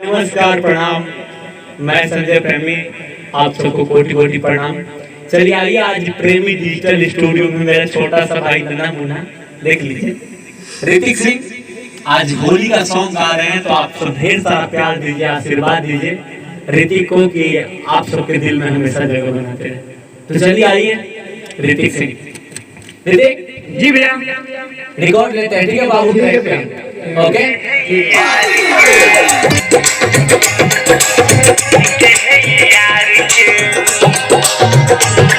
नमस्कार, प्रणाम। मैं संजय प्रेमी, आप सबको कोटि कोटि प्रणाम। चलिए आइए, आज प्रेमी डिजिटल स्टूडियो में मेरा छोटा सा भाई नन्हा मुन्ना देख लीजिए। ऋतिक सिंह आज होली का सॉन्ग गा रहे हैं, तो आप सब ढेर सारा प्यार दीजिए, आशीर्वाद दीजिए ऋतिक को कि आप सबके दिल में हमेशा जगह बनाते रहे। तो चलिए आइए, ऋतिक सिंह। ऋतिक जी भैया रिकॉर्ड लेते हैं, ठीक है बाबू? ओके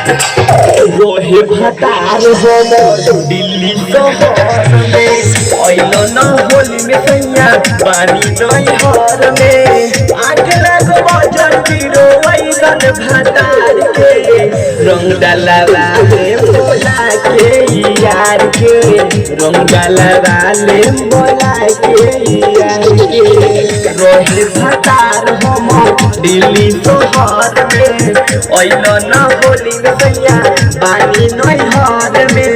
रोहे भतार हो दिल्ली शहर में आइलो न होली में सैया पानी नहीं हर में आग लगो बजर गिरो आइलन भतार के रंग डाला वाले बोला के यार के रंग डाला वाले बोला के यार के रोहे भतार हो दिल्ली शहर में आइलो न होली में सैया पानी नहीं हार में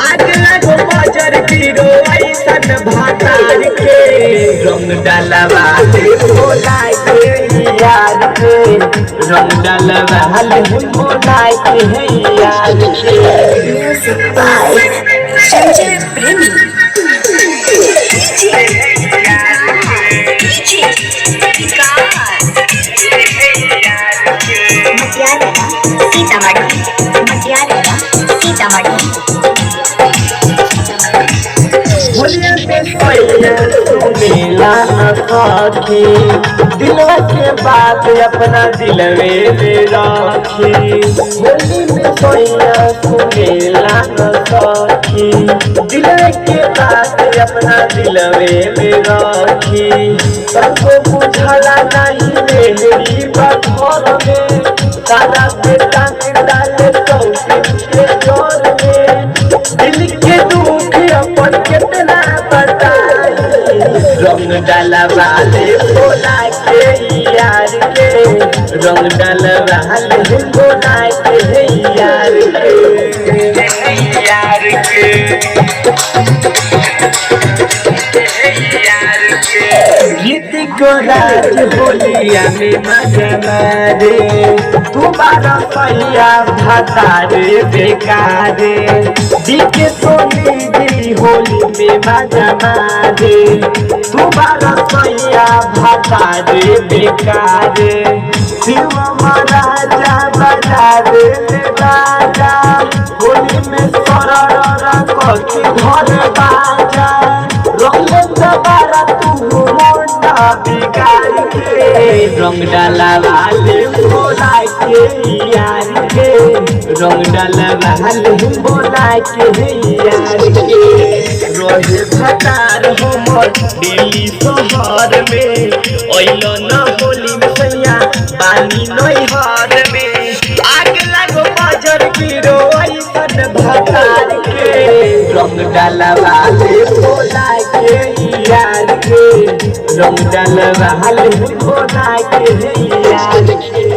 आग लगो बजर गिरो ऐसन भातार के रंग डाला वाले बोला के यार के रंग डाला वाले बोला के यार के संजय प्रेमी मेला साथी दिलवा के बात अपना दिल में राखी होली में सोया सुनेला साथी दिलवा के बात अपना दिल में राखी सबको बुझला नहीं मेरी बात में सारा पे टांग डाले के जोर में दिल के दुख अपन कितना बताई रंग डाला वाले बोला के यार के रंग डाला वाले बोला के यार के गीत को राज होलिया में मजा मारे तुम्हारा पैया भतारे बेकारे दिखे सोनी दी होली में मजा मारे तुम्हारा पैया भतारे बेकारे शिव महाराजा बजारे राजा होली में सरर कथी घर बाजा रोले दोबारा तू मोटा बिगाड़ के रंग डाला वाले बोला के यार के रंग डाला वाले बोला के यार के रोहे भतार हो दिल्ली शहर में आइलो न होली में सैया पानी नहीं हार में आग लगो बजर गिरो ऐसन भतार के रंग डाला वाले बोला के यार के रंग डाला वाले बोला के यार के।